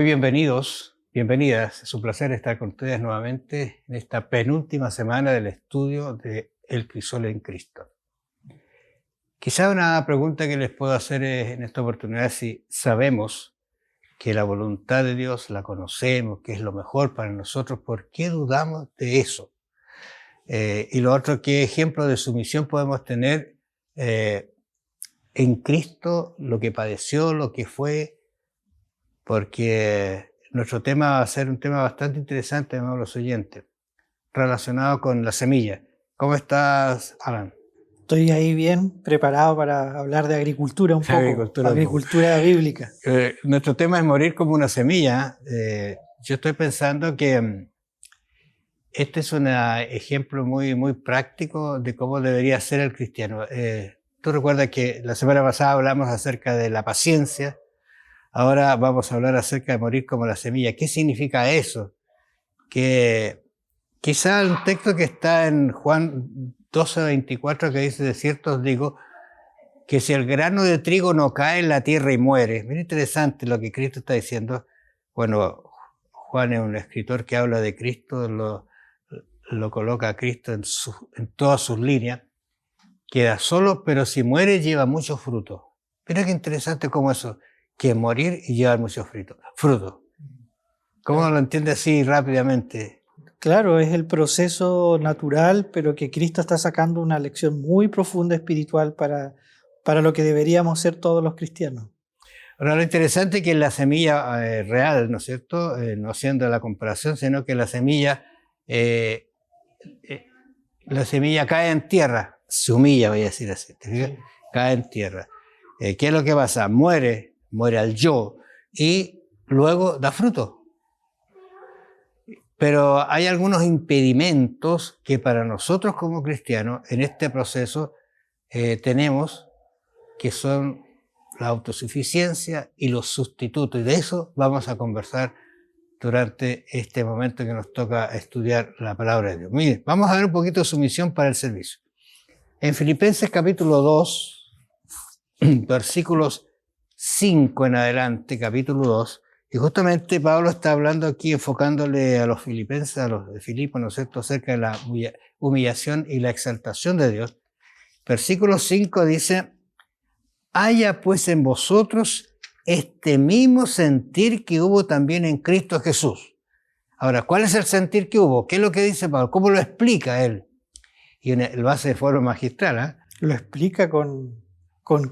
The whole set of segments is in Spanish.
Muy bienvenidos, bienvenidas. Es un placer estar con ustedes nuevamente en esta penúltima semana del estudio de El Crisol en Cristo. Quizá una pregunta que les puedo hacer en esta oportunidad es si sabemos que la voluntad de Dios la conocemos, que es lo mejor para nosotros, ¿por qué dudamos de eso? Y lo otro, ¿qué ejemplo de sumisión podemos tener en Cristo, lo que padeció, lo que fue? Porque nuestro tema va a ser un tema bastante interesante, amables oyentes, relacionado con la semilla. ¿Cómo estás, Alan? Estoy ahí bien preparado para hablar de agricultura un poco, agricultura bíblica. Nuestro tema es morir como una semilla. Yo estoy pensando que este es un ejemplo muy práctico de cómo debería ser el cristiano. Tú recuerdas que la semana pasada hablamos acerca de la paciencia. Ahora vamos a hablar acerca de morir como la semilla. ¿Qué significa eso? Que quizá un texto que está en Juan 12:24 que dice: de cierto os digo que si el grano de trigo no cae en la tierra y muere. Mira, interesante lo que Cristo está diciendo. Bueno, Juan es un escritor que habla de Cristo, lo coloca a Cristo en todas sus líneas. Queda solo, pero si muere lleva mucho fruto. Mira qué interesante cómo eso, que morir y llevar mucho fruto. ¿Cómo lo entiende así rápidamente? Claro, es el proceso natural, pero que Cristo está sacando una lección muy profunda espiritual para lo que deberíamos ser todos los cristianos. Ahora, lo interesante es que la semilla real, ¿no es cierto? No haciendo la comparación, sino que la semilla cae en tierra, se humilla, voy a decir así, sí. Cae en tierra. ¿Qué es lo que pasa? Muere al yo y luego da fruto. Pero hay algunos impedimentos que para nosotros como cristianos en este proceso tenemos, que son la autosuficiencia y los sustitutos. Y de eso vamos a conversar durante este momento que nos toca estudiar la palabra de Dios. Miren, vamos a ver un poquito de sumisión para el servicio. En Filipenses capítulo 2, versículos 5 en adelante, capítulo 2, y justamente Pablo está hablando aquí, enfocándole a los filipenses, a los de Filipo, ¿no es cierto?, acerca de la humillación y la exaltación de Dios. Versículo 5 dice: haya pues en vosotros este mismo sentir que hubo también en Cristo Jesús. Ahora, ¿cuál es el sentir que hubo? ¿Qué es lo que dice Pablo? ¿Cómo lo explica él? Y lo hace de forma magistral, ¿eh? Lo explica con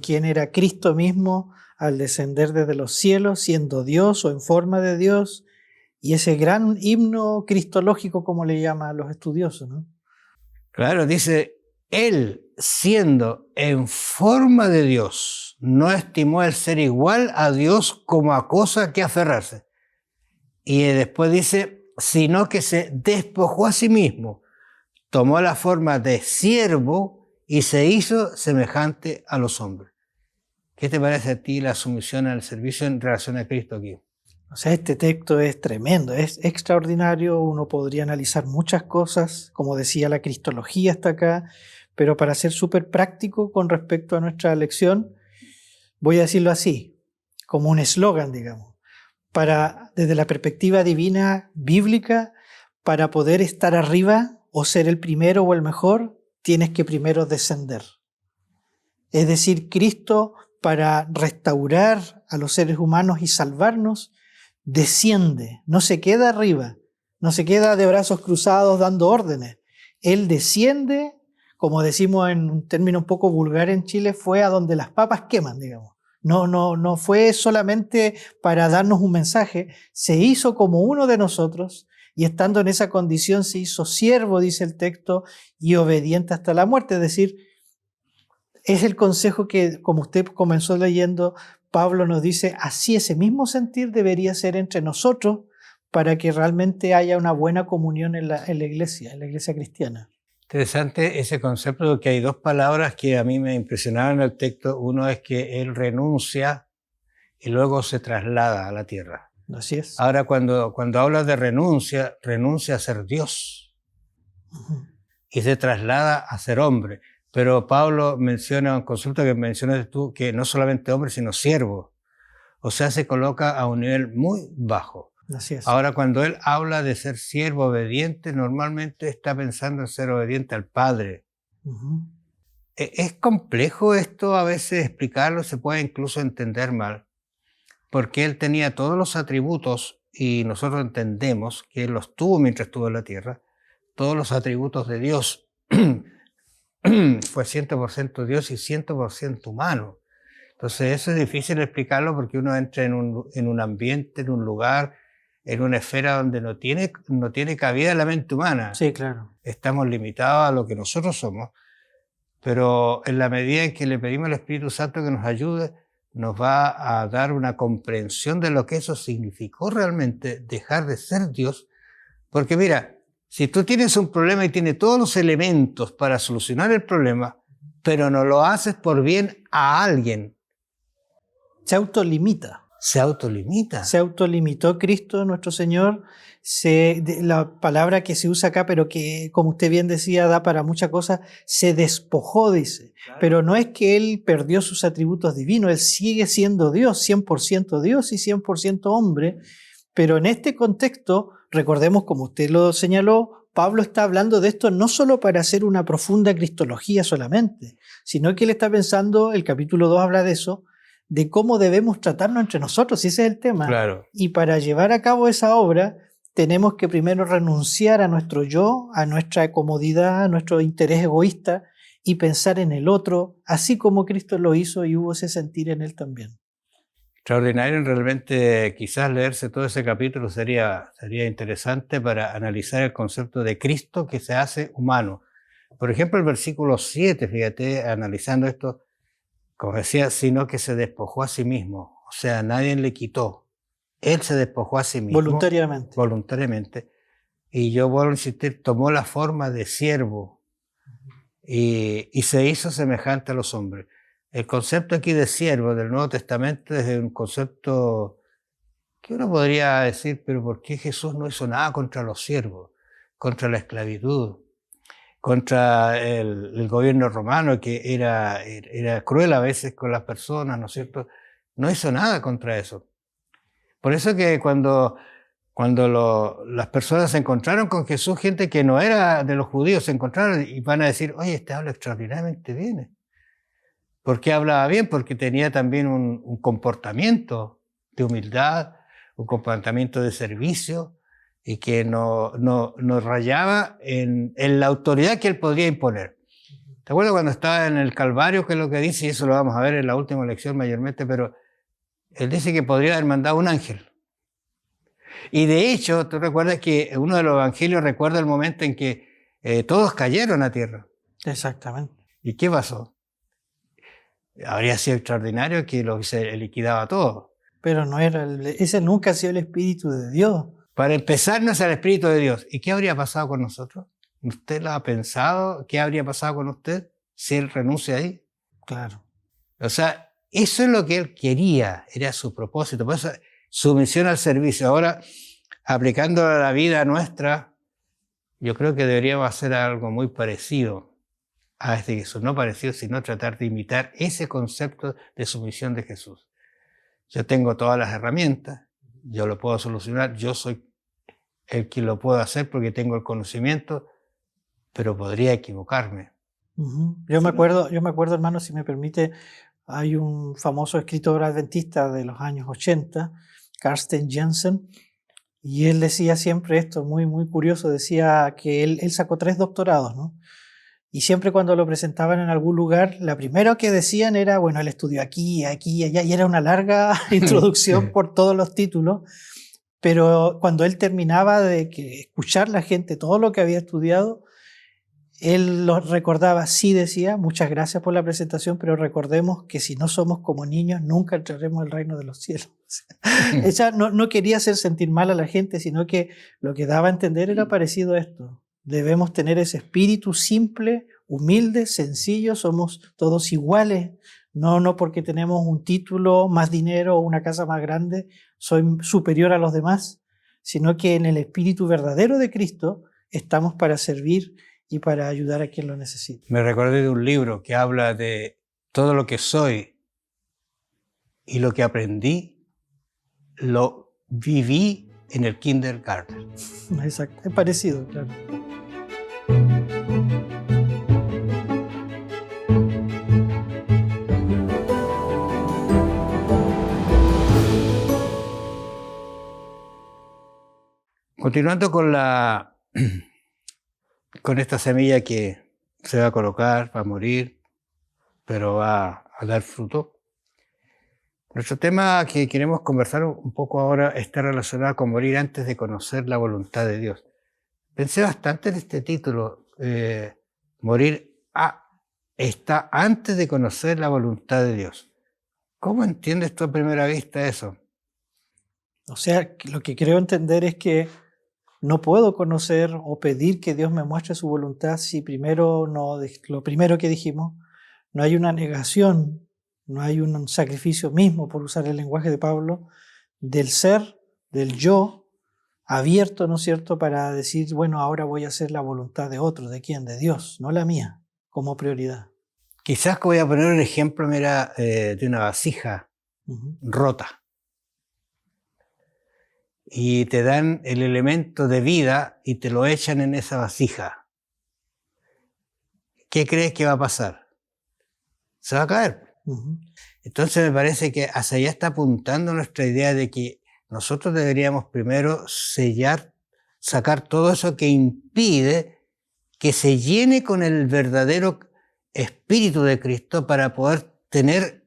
quién era Cristo mismo al descender desde los cielos, siendo Dios o en forma de Dios, y ese gran himno cristológico, como le llaman los estudiosos, ¿no? Claro, dice: él, siendo en forma de Dios, no estimó el ser igual a Dios como a cosa que aferrarse. Y después dice: sino que se despojó a sí mismo, tomó la forma de siervo y se hizo semejante a los hombres. ¿Qué te parece a ti la sumisión al servicio en relación a Cristo aquí? O sea, este texto es tremendo, es extraordinario, uno podría analizar muchas cosas, como decía, la cristología está acá, pero para ser súper práctico con respecto a nuestra lección, voy a decirlo así, como un eslogan, digamos, desde la perspectiva divina, bíblica, para poder estar arriba o ser el primero o el mejor, tienes que primero descender. Es decir, Cristo, para restaurar a los seres humanos y salvarnos, desciende, no se queda arriba, no se queda de brazos cruzados dando órdenes. Él desciende, como decimos en un término un poco vulgar en Chile, fue a donde las papas queman, digamos. No fue solamente para darnos un mensaje, se hizo como uno de nosotros y estando en esa condición se hizo siervo, dice el texto, y obediente hasta la muerte. Es decir, es el consejo que, como usted comenzó leyendo, Pablo nos dice, así ese mismo sentir debería ser entre nosotros para que realmente haya una buena comunión en la iglesia cristiana. Interesante ese concepto de que hay dos palabras que a mí me impresionaron en el texto. Uno es que él renuncia y luego se traslada a la tierra. Así es. Ahora, cuando habla de renuncia a ser Dios. Uh-huh. Y se traslada a ser hombre. Pero Pablo menciona un concepto que mencionaste tú, que no solamente hombre, sino siervo. O sea, se coloca a un nivel muy bajo. Así es. Ahora, cuando él habla de ser siervo obediente, normalmente está pensando en ser obediente al Padre. Ujú. Es complejo esto a veces explicarlo, se puede incluso entender mal, porque él tenía todos los atributos y nosotros entendemos que él los tuvo mientras estuvo en la tierra, todos los atributos de Dios. Fue 100% Dios y 100% humano. Entonces eso es difícil explicarlo porque uno entra en un ambiente, en un lugar, en una esfera donde no tiene cabida la mente humana. Sí, claro. Estamos limitados a lo que nosotros somos, pero en la medida en que le pedimos al Espíritu Santo que nos ayude, nos va a dar una comprensión de lo que eso significó realmente, dejar de ser Dios. Porque mira, si tú tienes un problema y tienes todos los elementos para solucionar el problema, pero no lo haces por bien a alguien, Se autolimita. se autolimita. Se autolimitó Cristo, nuestro Señor. La palabra que se usa acá, pero que, como usted bien decía, da para muchas cosas, se despojó, dice. Claro. Pero no es que Él perdió sus atributos divinos, Él sigue siendo Dios, 100% Dios y 100% hombre. Pero en este contexto, recordemos, como usted lo señaló, Pablo está hablando de esto no solo para hacer una profunda cristología solamente, sino que él está pensando, el capítulo 2 habla de eso, de cómo debemos tratarnos entre nosotros, y ese es el tema. Claro. Y para llevar a cabo esa obra, tenemos que primero renunciar a nuestro yo, a nuestra comodidad, a nuestro interés egoísta, y pensar en el otro, así como Cristo lo hizo y hubo ese sentir en él también. Extraordinario, realmente quizás leerse todo ese capítulo sería interesante para analizar el concepto de Cristo que se hace humano. Por ejemplo, el versículo 7, fíjate, analizando esto, como decía, sino que se despojó a sí mismo. O sea, nadie le quitó. Él se despojó a sí mismo. Voluntariamente. Y yo vuelvo a insistir, tomó la forma de siervo y se hizo semejante a los hombres. El concepto aquí de siervo del Nuevo Testamento es un concepto que uno podría decir, pero ¿por qué Jesús no hizo nada contra los siervos? Contra la esclavitud, contra el gobierno romano, que era cruel a veces con las personas, ¿no es cierto? No hizo nada contra eso. Por eso que cuando las personas se encontraron con Jesús, gente que no era de los judíos, se encontraron y van a decir, oye, este habla extraordinariamente bien. ¿Por qué hablaba bien? Porque tenía también un comportamiento de humildad, un comportamiento de servicio, y que no rayaba en la autoridad que él podría imponer. ¿Te acuerdas cuando estaba en el Calvario, que es lo que dice? Y eso lo vamos a ver en la última lección mayormente, pero él dice que podría haber mandado un ángel. Y de hecho, tú recuerdas que uno de los evangelios recuerda el momento en que todos cayeron a tierra. Exactamente. ¿Y qué pasó? Habría sido extraordinario que lo se liquidaba todo. Pero no era, ese nunca ha sido el Espíritu de Dios. Para empezar, no es el Espíritu de Dios. ¿Y qué habría pasado con nosotros? ¿Usted lo ha pensado? ¿Qué habría pasado con usted si él renuncia ahí? Claro. O sea, eso es lo que él quería, era su propósito. Por eso, su misión al servicio. Ahora, aplicando a la vida nuestra, yo creo que deberíamos hacer algo muy parecido a este Jesús. No parecido, sino tratar de imitar ese concepto de sumisión de Jesús. Yo tengo todas las herramientas, yo lo puedo solucionar, yo soy el que lo puedo hacer porque tengo el conocimiento, pero podría equivocarme. Yo me acuerdo, hermano, si me permite, hay un famoso escritor adventista de los años 80, Carsten Jensen, y él decía siempre esto, muy, muy curioso, decía que él sacó 3 doctorados, ¿no? Y siempre cuando lo presentaban en algún lugar, la primera que decían era, bueno, él estudió aquí, aquí, allá, y era una larga introducción por todos los títulos, pero cuando él terminaba de escuchar la gente todo lo que había estudiado, él lo recordaba, sí decía, muchas gracias por la presentación, pero recordemos que si no somos como niños, nunca entraremos al reino de los cielos. Ella no quería hacer sentir mal a la gente, sino que lo que daba a entender era parecido a esto. Debemos tener ese espíritu simple, humilde, sencillo, somos todos iguales, no porque tenemos un título, más dinero o una casa más grande, soy superior a los demás, sino que en el espíritu verdadero de Cristo estamos para servir y para ayudar a quien lo necesite. Me recordé de un libro que habla de todo lo que soy y lo que aprendí lo viví en el kindergarten. Exacto, es parecido, claro. Continuando con esta semilla que se va a colocar, va a morir, pero va a dar fruto. Nuestro tema que queremos conversar un poco ahora está relacionado con morir antes de conocer la voluntad de Dios. Pensé bastante en este título, morir está antes de conocer la voluntad de Dios. ¿Cómo entiendes tú a primera vista eso? O sea, lo que creo entender es que no puedo conocer o pedir que Dios me muestre su voluntad si primero lo primero que dijimos, no hay una negación, no hay un sacrificio mismo, por usar el lenguaje de Pablo, del ser, del yo, abierto, ¿no es cierto?, para decir, bueno, ahora voy a hacer la voluntad de otro. ¿De quién? De Dios, no la mía, como prioridad. Quizás que voy a poner un ejemplo, mira, de una vasija rota. Y te dan el elemento de vida y te lo echan en esa vasija. ¿Qué crees que va a pasar? Se va a caer. Entonces me parece que hacia allá está apuntando nuestra idea de que nosotros deberíamos primero sellar, sacar todo eso que impide que se llene con el verdadero Espíritu de Cristo para poder tener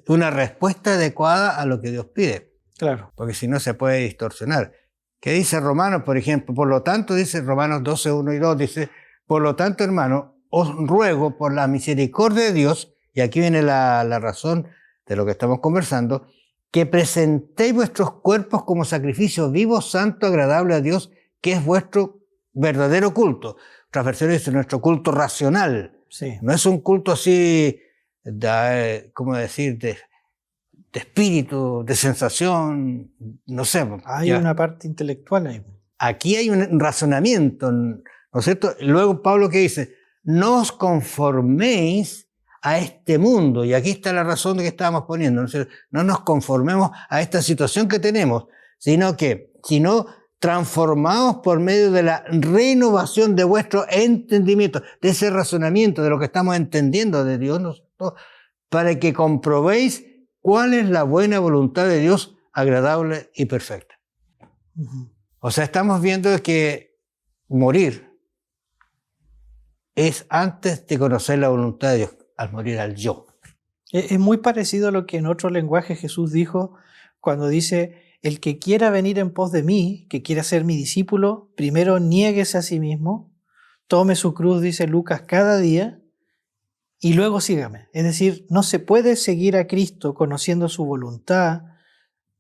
una respuesta adecuada a lo que Dios pide. Claro. Porque si no se puede distorsionar. ¿Qué dice Romanos, por ejemplo? Por lo tanto, dice Romanos 12, 1 y 2, dice, por lo tanto, hermano, os ruego por la misericordia de Dios, y aquí viene la razón de lo que estamos conversando, que presentéis vuestros cuerpos como sacrificio vivo, santo, agradable a Dios, que es vuestro verdadero culto. Otras versiones dicen nuestro culto racional. Sí. No es un culto así, ¿cómo decir?, de espíritu, de sensación, no sé. Hay una parte intelectual ahí. Aquí hay un razonamiento, ¿no es cierto? Luego Pablo que dice, no os conforméis a este mundo, y aquí está la razón de que estábamos poniendo, ¿no es cierto? No nos conformemos a esta situación que tenemos, sino transformaos por medio de la renovación de vuestro entendimiento, de ese razonamiento, de lo que estamos entendiendo de Dios, ¿no? Para que comprobéis cuál es la buena voluntad de Dios, agradable y perfecta. O sea, estamos viendo que morir es antes de conocer la voluntad de Dios, al morir al yo. Es muy parecido a lo que en otro lenguaje Jesús dijo cuando dice, el que quiera venir en pos de mí, que quiera ser mi discípulo, primero niéguese a sí mismo, tome su cruz, dice Lucas, cada día, y luego sígame. Es decir, no se puede seguir a Cristo conociendo su voluntad,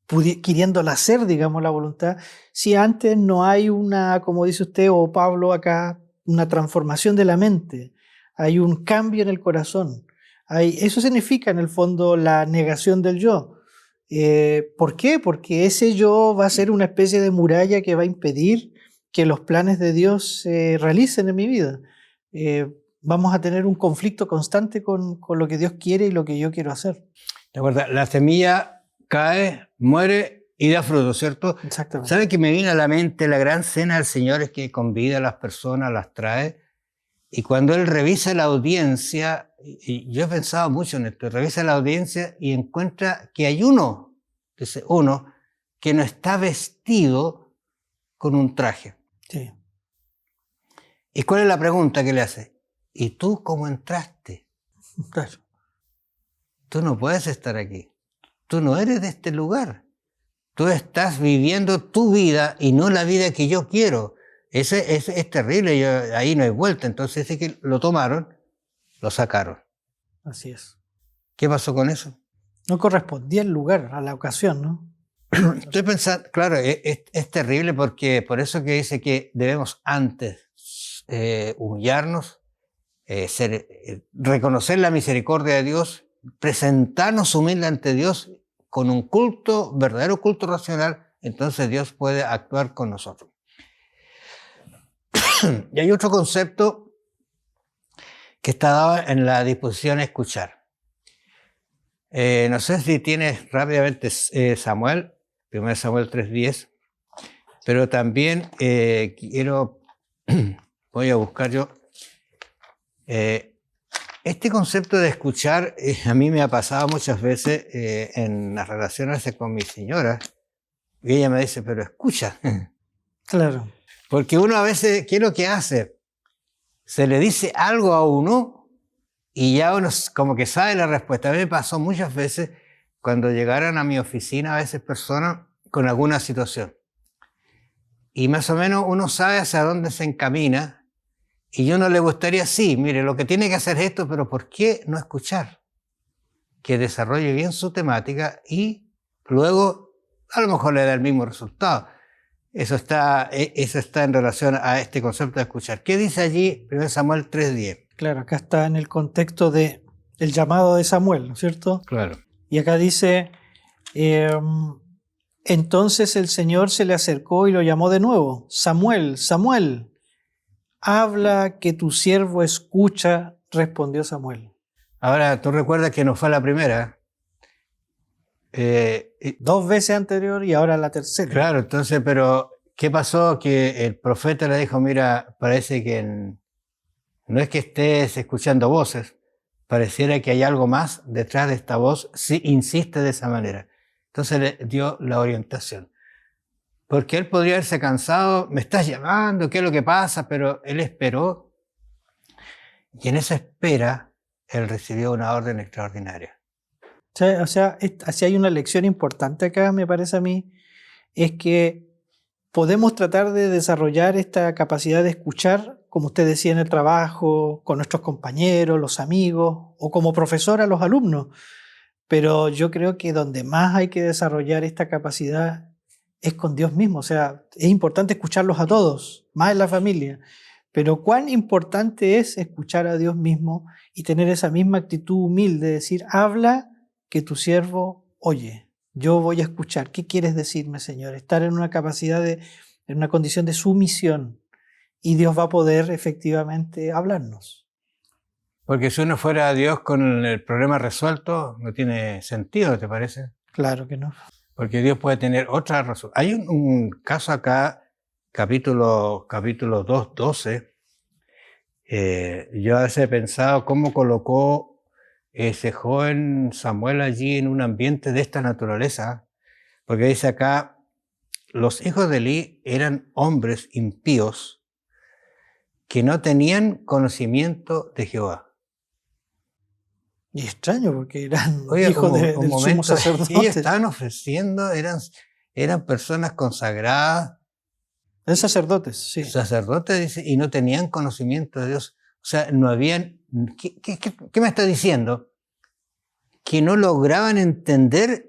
queriéndola hacer, digamos, la voluntad, si antes no hay una, como dice usted o Pablo acá, una transformación de la mente, hay un cambio en el corazón. Eso significa en el fondo la negación del yo. ¿Por qué? Porque ese yo va a ser una especie de muralla que va a impedir que los planes de Dios se realicen en mi vida. Vamos a tener un conflicto constante con lo que Dios quiere y lo que yo quiero hacer. De acuerdo, la semilla cae, muere y da fruto, ¿cierto? Exactamente. ¿Sabe que me viene a la mente la gran cena del Señor es que convida a las personas, las trae? Y cuando Él revisa la audiencia, y yo he pensado mucho en esto, revisa la audiencia y encuentra que hay uno que no está vestido con un traje. Sí. ¿Y cuál es la pregunta que le hace? ¿Y tú cómo entraste? Claro. Tú no puedes estar aquí. Tú no eres de este lugar. Tú estás viviendo tu vida y no la vida que yo quiero. Es terrible, ahí no hay vuelta. Entonces es que lo tomaron, lo sacaron. Así es. ¿Qué pasó con eso? No correspondía el lugar a la ocasión, ¿no? Estoy pensando, claro, es terrible porque por eso que dice que debemos antes humillarnos, reconocer la misericordia de Dios, presentarnos humilde ante Dios con un culto, verdadero culto racional, entonces Dios puede actuar con nosotros. Y hay otro concepto que está dado en la disposición a escuchar. No sé si tienes rápidamente Samuel, 1 Samuel 3:10, pero también voy a buscar yo, este concepto de escuchar a mí me ha pasado muchas veces en las relaciones con mi señora, y ella me dice, pero escucha. Claro. Porque uno a veces, ¿qué es lo que hace? Se le dice algo a uno y ya uno como que sabe la respuesta. A mí me pasó muchas veces cuando llegaron a mi oficina a veces personas con alguna situación. Y más o menos uno sabe hacia dónde se encamina y uno le gustaría, sí, mire, lo que tiene que hacer es esto, pero ¿por qué no escuchar? Que desarrolle bien su temática y luego a lo mejor le da el mismo resultado. Eso está en relación a este concepto de escuchar. ¿Qué dice allí 1 Samuel 3:10? Claro, acá está en el contexto de el llamado de Samuel, ¿no es cierto? Claro. Y acá dice, entonces el Señor se le acercó y lo llamó de nuevo, Samuel, Samuel, habla que tu siervo escucha, respondió Samuel. Ahora, tú recuerdas que no fue la primera. 2 veces anterior y ahora la tercera. Claro, entonces, pero ¿qué pasó? Que el profeta le dijo, mira, parece que no es que estés escuchando voces, pareciera que hay algo más detrás de esta voz, si insiste de esa manera. Entonces le dio la orientación. Porque él podría haberse cansado, me estás llamando, ¿qué es lo que pasa? Pero él esperó y en esa espera él recibió una orden extraordinaria. O sea, si hay una lección importante acá, me parece a mí, es que podemos tratar de desarrollar esta capacidad de escuchar, como usted decía, en el trabajo, con nuestros compañeros, los amigos, o como profesor a los alumnos. Pero yo creo que donde más hay que desarrollar esta capacidad es con Dios mismo. O sea, es importante escucharlos a todos, más en la familia. Pero cuán importante es escuchar a Dios mismo y tener esa misma actitud humilde de decir, habla que tu siervo oye. Yo voy a escuchar. ¿Qué quieres decirme, Señor? Estar en una capacidad en una condición de sumisión y Dios va a poder efectivamente hablarnos. Porque si uno fuera a Dios con el problema resuelto, no tiene sentido, ¿te parece? Claro que no. Porque Dios puede tener otra razón. Hay un caso acá, capítulo 2:12. Yo a veces he pensado cómo colocó ese joven Samuel allí en un ambiente de esta naturaleza. Porque dice acá, los hijos de Elí eran hombres impíos que no tenían conocimiento de Jehová. Y extraño porque eran Oiga, hijos del sumo sacerdote. Ellos estaban ofreciendo, eran personas consagradas. Eran sacerdotes, sí. Sacerdotes, dice, y no tenían conocimiento de Dios. O sea, no habían... ¿Qué me está diciendo? Que no lograban entender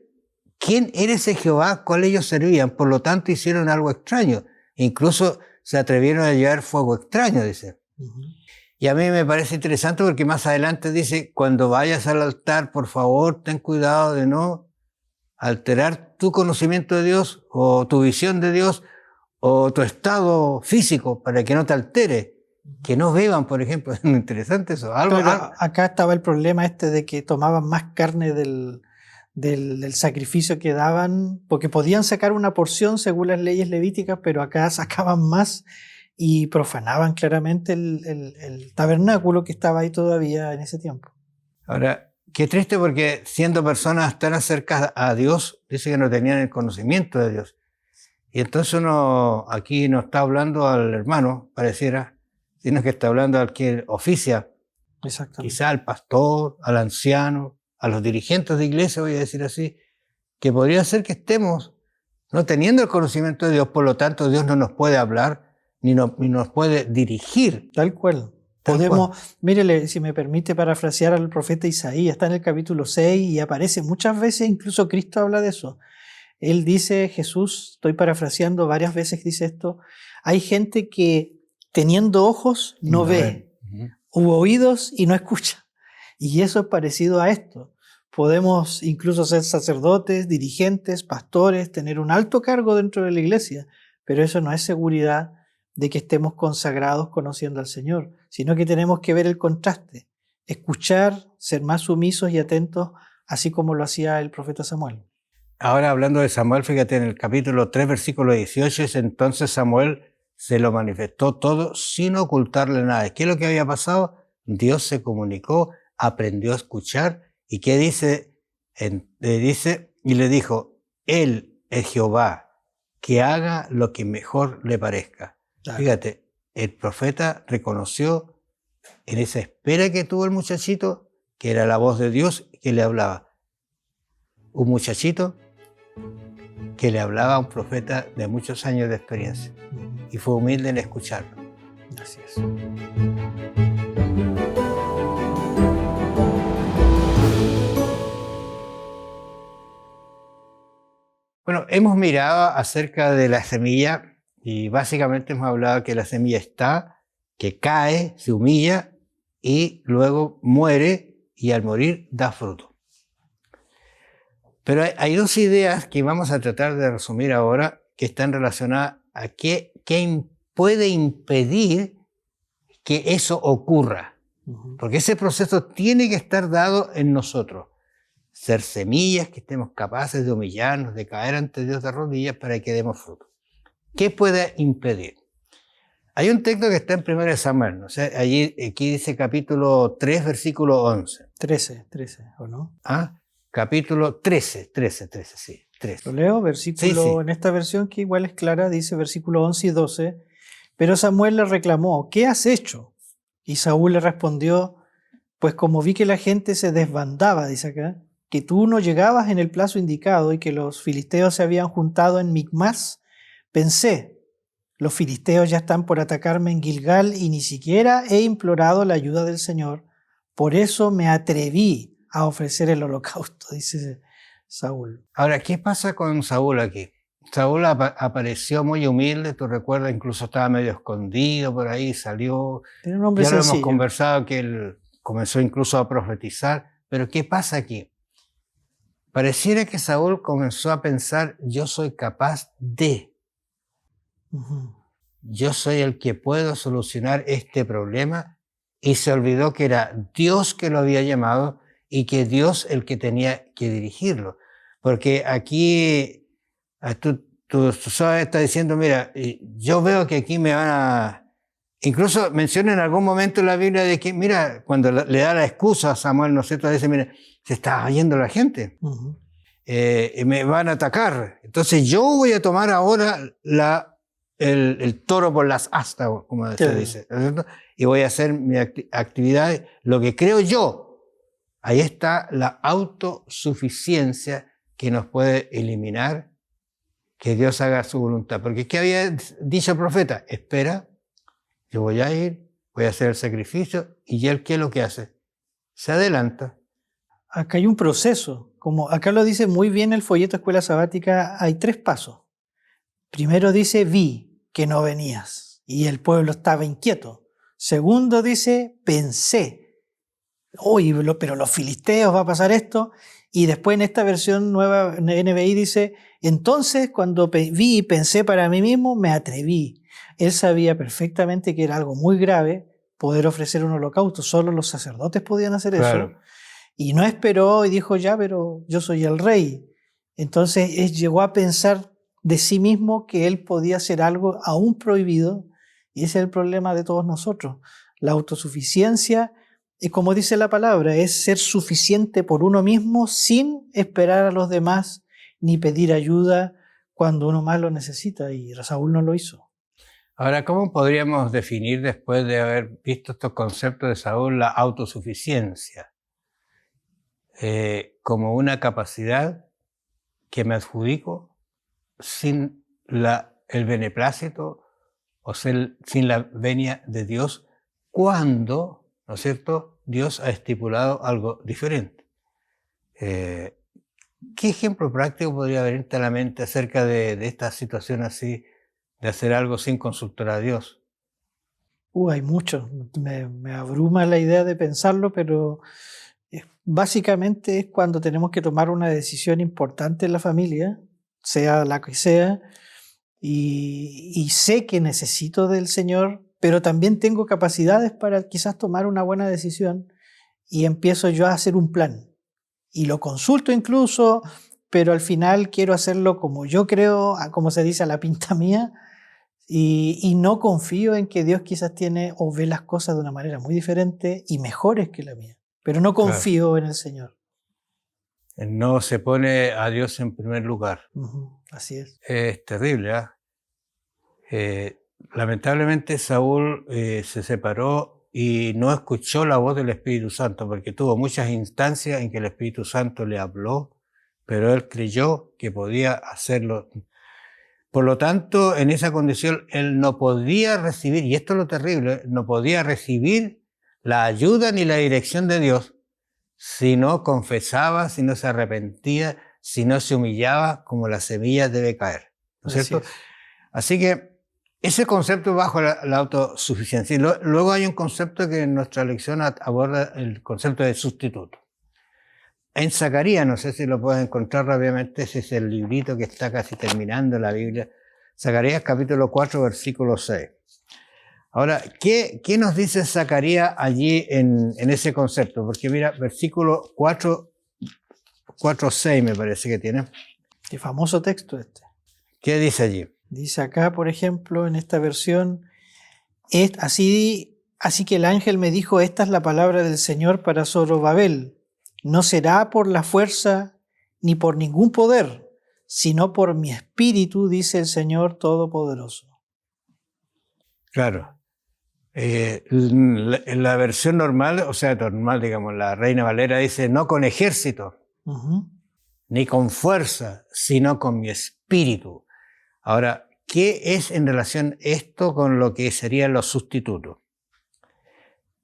quién era ese Jehová, cuál ellos servían. Por lo tanto, hicieron algo extraño. Incluso se atrevieron a llevar fuego extraño, dice. Uh-huh. Y a mí me parece interesante porque más adelante dice, cuando vayas al altar, por favor, ten cuidado de no alterar tu conocimiento de Dios o tu visión de Dios o tu estado físico para que no te altere. Que no beban, por ejemplo. Es interesante eso. Acá estaba el problema de que tomaban más carne del sacrificio que daban, porque podían sacar una porción según las leyes levíticas, pero acá sacaban más y profanaban claramente el tabernáculo que estaba ahí todavía en ese tiempo. Ahora, qué triste porque siendo personas tan cercanas a Dios, dice que no tenían el conocimiento de Dios. Y entonces uno aquí no está hablando al hermano, pareciera, sino que está hablando al que oficia. Quizá al pastor, al anciano, a los dirigentes de iglesia, voy a decir así, que podría ser que estemos no teniendo el conocimiento de Dios, por lo tanto Dios no nos puede hablar, ni nos puede dirigir. Tal cual. Mírele, si me permite parafrasear al profeta Isaías, está en el capítulo 6 y aparece muchas veces, incluso Cristo habla de eso. Él dice, Jesús, estoy parafraseando varias veces, dice esto, hay gente que teniendo ojos no ve, u oídos y no escucha. Y eso es parecido a esto. Podemos incluso ser sacerdotes, dirigentes, pastores, tener un alto cargo dentro de la iglesia, pero eso no es seguridad de que estemos consagrados conociendo al Señor, sino que tenemos que ver el contraste, escuchar, ser más sumisos y atentos, así como lo hacía el profeta Samuel. Ahora hablando de Samuel, fíjate en el capítulo 3, versículo 18, es entonces Samuel se lo manifestó todo sin ocultarle nada. ¿Qué es lo que había pasado? Dios se comunicó, aprendió a escuchar. ¿Y qué dice? Dice, y le dijo, Él es Jehová, que haga lo que mejor le parezca. Claro. Fíjate, el profeta reconoció en esa espera que tuvo el muchachito, que era la voz de Dios que le hablaba. Un muchachito que le hablaba a un profeta de muchos años de experiencia. Y fue humilde en escucharlo. Gracias. Bueno, hemos mirado acerca de la semilla y básicamente hemos hablado que la semilla está, que cae, se humilla y luego muere y al morir da fruto. Pero hay dos ideas que vamos a tratar de resumir ahora que están relacionadas a qué puede impedir que eso ocurra. Porque ese proceso tiene que estar dado en nosotros. Ser semillas que estemos capaces de humillarnos, de caer ante Dios de rodillas para que demos fruto. ¿Qué puede impedir? Hay un texto que está en 1 Samuel, ¿no? O sea, aquí dice capítulo 3, versículo 11. 13, ¿o no? Capítulo 13, sí. 13. Lo leo, versículo, sí. En esta versión que igual es clara, dice versículo 11 y 12. Pero Samuel le reclamó, ¿qué has hecho? Y Saúl le respondió, pues como vi que la gente se desbandaba, dice acá, que tú no llegabas en el plazo indicado y que los filisteos se habían juntado en Micmas, pensé, los filisteos ya están por atacarme en Gilgal y ni siquiera he implorado la ayuda del Señor. Por eso me atreví a ofrecer el holocausto, dice Saúl. Ahora, ¿qué pasa con Saúl aquí? Saúl apareció muy humilde, tú recuerdas, incluso estaba medio escondido por ahí, salió. Era un hombre ya sencillo. Lo hemos conversado que él comenzó incluso a profetizar. Pero ¿qué pasa aquí? Pareciera que Saúl comenzó a pensar, yo soy capaz de. Yo soy el que puedo solucionar este problema, y se olvidó que era Dios que lo había llamado y que Dios el que tenía que dirigirlo. Porque aquí tú sabes, está diciendo, mira, yo veo que aquí me van a... Incluso menciona en algún momento en la Biblia de que, mira, cuando le da la excusa a Samuel, ¿no es cierto? Dice, mira, se está yendo la gente. Y me van a atacar. Entonces yo voy a tomar ahora el toro por las astas, como se dice, ¿no es cierto? Y voy a hacer mi actividad, lo que creo yo. Ahí está la autosuficiencia que nos puede eliminar, que Dios haga su voluntad. Porque ¿qué había dicho el profeta? Espera, yo voy a ir, voy a hacer el sacrificio, y él, ¿qué es lo que hace? Se adelanta. Acá hay un proceso, como acá lo dice muy bien el folleto Escuela Sabática, hay 3 pasos. Primero dice, vi que no venías, y el pueblo estaba inquieto. Segundo dice, pensé. Uy, pero los filisteos va a pasar esto. Y después en esta versión nueva NBI dice, entonces cuando vi y pensé para mí mismo, me atreví. Él sabía perfectamente que era algo muy grave poder ofrecer un holocausto. Solo los sacerdotes podían hacer eso. Y no esperó y dijo, ya, pero yo soy el rey. Entonces él llegó a pensar de sí mismo que él podía hacer algo aún prohibido. Y ese es el problema de todos nosotros. La autosuficiencia, como dice la palabra, es ser suficiente por uno mismo sin esperar a los demás ni pedir ayuda cuando uno más lo necesita, y Saúl no lo hizo. Ahora, ¿cómo podríamos definir, después de haber visto estos conceptos de Saúl, la autosuficiencia? Como una capacidad que me adjudico sin el beneplácito o sin la venia de Dios, cuando, ¿no es cierto?, Dios ha estipulado algo diferente. ¿Qué ejemplo práctico podría venirte a la mente acerca de esta situación así, de hacer algo sin consultar a Dios? Hay muchos. Me abruma la idea de pensarlo, pero básicamente es cuando tenemos que tomar una decisión importante en la familia, sea la que sea, y sé que necesito del Señor, pero también tengo capacidades para quizás tomar una buena decisión, y empiezo yo a hacer un plan. Y lo consulto incluso, pero al final quiero hacerlo como yo creo, como se dice, a la pinta mía, y no confío en que Dios quizás tiene o ve las cosas de una manera muy diferente y mejores que la mía, pero no Claro. confío en el Señor. No se pone a Dios en primer lugar. Así es. Es terrible, ¿ah? Lamentablemente Saúl se separó y no escuchó la voz del Espíritu Santo, porque tuvo muchas instancias en que el Espíritu Santo le habló, pero él creyó que podía hacerlo. Por lo tanto, en esa condición, él no podía recibir, y esto es lo terrible, no podía recibir la ayuda ni la dirección de Dios si no confesaba, si no se arrepentía, si no se humillaba como la semilla debe caer, ¿no es cierto? Así que ese concepto bajo la autosuficiencia. Y luego hay un concepto que en nuestra lección aborda, el concepto de sustituto. En Zacarías, no sé si lo puedes encontrar rápidamente, ese es el librito que está casi terminando la Biblia. Zacarías capítulo 4, versículo 6. Ahora, ¿qué nos dice Zacarías allí en ese concepto? Porque mira, versículo 4:6 me parece que tiene. Qué famoso texto este. ¿Qué dice allí? Dice acá, por ejemplo, en esta versión, así que el ángel me dijo, esta es la palabra del Señor para Zorobabel. No será por la fuerza ni por ningún poder, sino por mi espíritu, dice el Señor Todopoderoso. Claro. En la versión normal, o sea, normal, digamos, la Reina Valera dice, no con ejército, ni con fuerza, sino con mi espíritu. Ahora, ¿qué es en relación esto con lo que serían los sustitutos?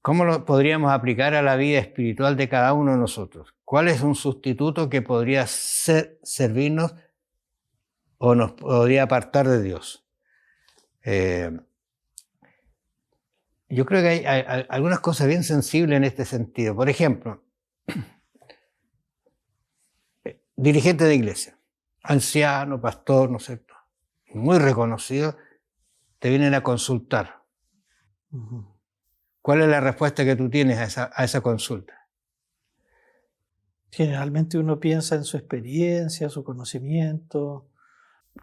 ¿Cómo lo podríamos aplicar a la vida espiritual de cada uno de nosotros? ¿Cuál es un sustituto que podría servirnos o nos podría apartar de Dios? Yo creo que hay algunas cosas bien sensibles en este sentido. Por ejemplo, dirigente de iglesia, anciano, pastor, ¿no es cierto?, muy reconocido, te vienen a consultar. ¿Cuál es la respuesta que tú tienes a esa consulta? Generalmente uno piensa en su experiencia, su conocimiento.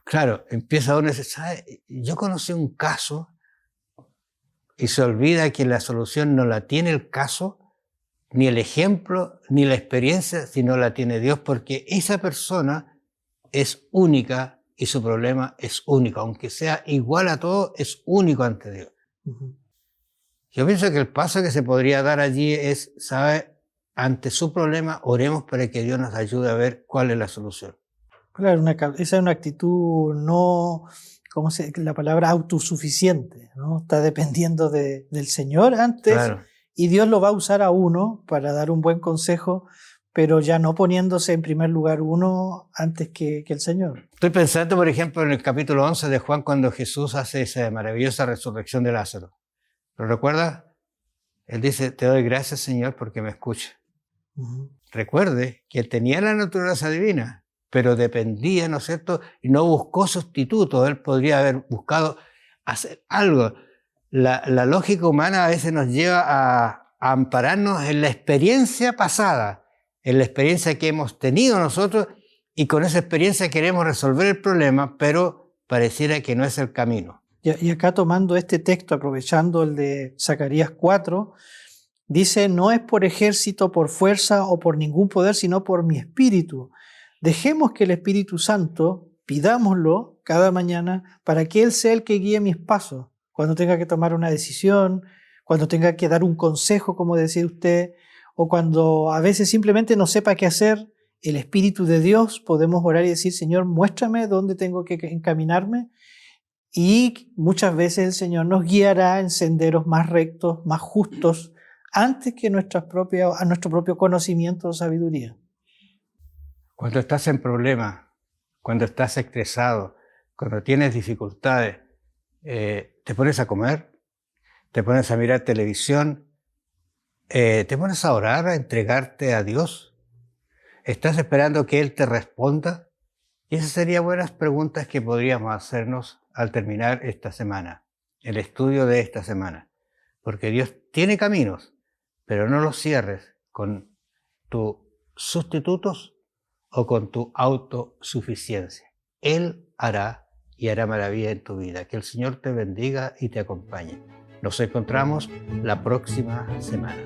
Claro, empieza uno y dice, ¿sabe? Yo conocí un caso y se olvida que la solución no la tiene el caso, ni el ejemplo, ni la experiencia, sino la tiene Dios, porque esa persona es única y su problema es único. Aunque sea igual a todo, es único ante Dios. Yo pienso que el paso que se podría dar allí es, ¿sabe? Ante su problema, oremos para que Dios nos ayude a ver cuál es la solución. Claro, esa es una actitud no, la palabra autosuficiente, ¿no? Está dependiendo del Señor antes, claro. Y Dios lo va a usar a uno para dar un buen consejo, pero ya no poniéndose en primer lugar uno antes que el Señor. Estoy pensando, por ejemplo, en el capítulo 11 de Juan, cuando Jesús hace esa maravillosa resurrección de Lázaro. ¿Lo recuerdas? Él dice, te doy gracias, Señor, porque me escucha. Recuerde que él tenía la naturaleza divina, pero dependía, ¿no es cierto? Y no buscó sustitutos. Él podría haber buscado hacer algo. La lógica humana a veces nos lleva a ampararnos en la experiencia pasada, en la experiencia que hemos tenido nosotros, y con esa experiencia queremos resolver el problema, pero pareciera que no es el camino. Y acá tomando este texto, aprovechando el de Zacarías 4, dice, no es por ejército, por fuerza o por ningún poder, sino por mi espíritu. Dejemos que el Espíritu Santo, pidámoslo cada mañana para que Él sea el que guíe mis pasos. Cuando tenga que tomar una decisión, cuando tenga que dar un consejo, como decía usted, o cuando a veces simplemente no sepa qué hacer, el Espíritu de Dios, podemos orar y decir, Señor, muéstrame dónde tengo que encaminarme. Y muchas veces el Señor nos guiará en senderos más rectos, más justos, antes que a nuestro propio conocimiento o sabiduría. Cuando estás en problemas, cuando estás estresado, cuando tienes dificultades, te pones a comer, te pones a mirar televisión, te pones a orar, a entregarte a Dios. ¿Estás esperando que Él te responda? Y esas serían buenas preguntas que podríamos hacernos al terminar esta semana, el estudio de esta semana. Porque Dios tiene caminos, pero no los cierres con tus sustitutos o con tu autosuficiencia. Él hará y hará maravilla en tu vida. Que el Señor te bendiga y te acompañe. Nos encontramos la próxima semana.